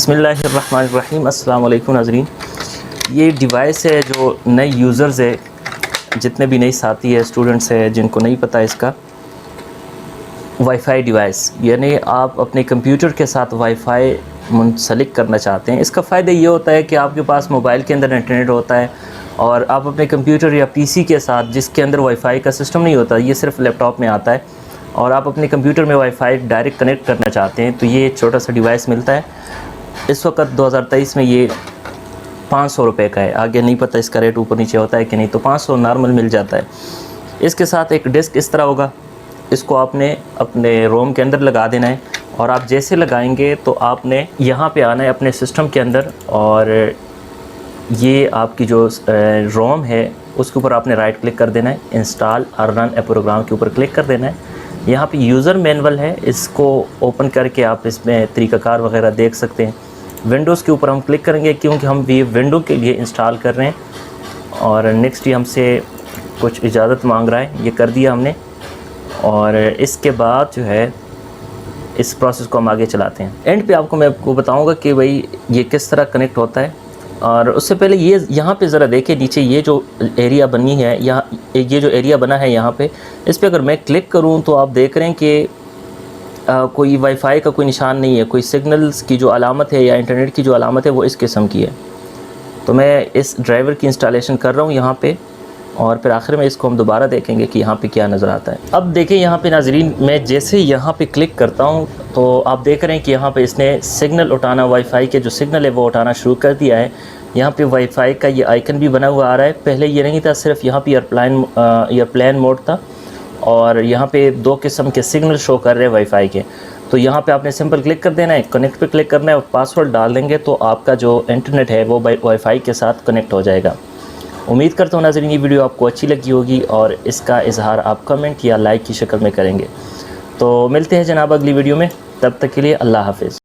بسم اللہ الرحمن الرحیم۔ السلام علیکم ناظرین۔ یہ ڈیوائس ہے جو نئے یوزرز ہے، جتنے بھی نئی ساتھی ہے، اسٹوڈنٹس ہے جن کو نہیں پتہ اس کا، وائی فائی ڈیوائس، یعنی آپ اپنے کمپیوٹر کے ساتھ وائی فائی منسلک کرنا چاہتے ہیں۔ اس کا فائدہ یہ ہوتا ہے کہ آپ کے پاس موبائل کے اندر انٹرنیٹ ہوتا ہے اور آپ اپنے کمپیوٹر یا پی سی کے ساتھ، جس کے اندر وائی فائی کا سسٹم نہیں ہوتا، یہ صرف لیپ ٹاپ میں آتا ہے، اور آپ اپنے کمپیوٹر میں وائی فائی ڈائریکٹ کنیکٹ کرنا چاہتے ہیں تو یہ ایک چھوٹا سا ڈیوائس ملتا ہے۔ اس وقت 2023 میں یہ 500 روپے کا ہے، آگے نہیں پتہ اس کا ریٹ اوپر نیچے ہوتا ہے کہ نہیں، تو 500 نارمل مل جاتا ہے۔ اس کے ساتھ ایک ڈسک اس طرح ہوگا، اس کو آپ نے اپنے روم کے اندر لگا دینا ہے، اور آپ جیسے لگائیں گے تو آپ نے یہاں پہ آنا ہے اپنے سسٹم کے اندر، اور یہ آپ کی جو روم ہے اس کے اوپر آپ نے رائٹ کلک کر دینا ہے، انسٹال اور رن اے پروگرام کے اوپر کلک کر دینا ہے۔ یہاں پہ یوزر مینول ہے، اس کو اوپن کر کے آپ اس میں طریقہ کار وغیرہ دیکھ سکتے ہیں۔ ونڈوز کے اوپر ہم کلک کریں گے کیونکہ ہم یہ ونڈو کے لیے انسٹال کر رہے ہیں، اور نیکسٹ یہ ہم سے کچھ اجازت مانگ رہا ہے، یہ کر دیا ہم نے، اور اس کے بعد جو ہے اس پروسیس کو ہم آگے چلاتے ہیں۔ اینڈ پہ میں آپ کو بتاؤں گا کہ بھئی یہ کس طرح کنیکٹ ہوتا ہے، اور اس سے پہلے یہاں پہ ذرا دیکھیں نیچے یہ جو ایریا بنی ہے، یہ جو ایریا بنا ہے یہاں پہ، اس پہ اگر میں کلک کروں تو آپ دیکھ رہے ہیں کہ کوئی وائی فائی کا کوئی نشان نہیں ہے، کوئی سگنلز کی جو علامت ہے یا انٹرنیٹ کی جو علامت ہے وہ اس قسم کی ہے۔ تو میں اس ڈرائیور کی انسٹالیشن کر رہا ہوں یہاں پہ، اور پھر آخر میں اس کو ہم دوبارہ دیکھیں گے کہ یہاں پہ کیا نظر آتا ہے۔ اب دیکھیں یہاں پہ ناظرین، میں جیسے یہاں پہ کلک کرتا ہوں تو آپ دیکھ رہے ہیں کہ یہاں پہ اس نے سگنل اٹھانا، وائی فائی کے جو سگنل ہے وہ اٹھانا شروع کر دیا ہے۔ یہاں پہ وائی فائی کا یہ آئیکن بھی بنا ہوا آ رہا ہے، پہلے یہ نہیں تھا، صرف یہاں پہ ایئرپلین موڈ تھا، اور یہاں پہ 2 قسم کے سگنل شو کر رہے وائی فائی کے۔ تو یہاں پہ آپ نے سمپل کلک کر دینا ہے، کنیکٹ پہ کلک کرنا ہے، اور پاسورڈ ڈال دیں گے تو آپ کا جو انٹرنیٹ ہے وہ وائی فائی کے ساتھ کنیکٹ ہو جائے گا۔ امید کرتا ہوں ناظرین یہ ویڈیو آپ کو اچھی لگی ہوگی، اور اس کا اظہار آپ کمنٹ یا لائک کی شکل میں کریں گے۔ تو ملتے ہیں جناب اگلی ویڈیو میں، تب تک کے لیے اللہ حافظ۔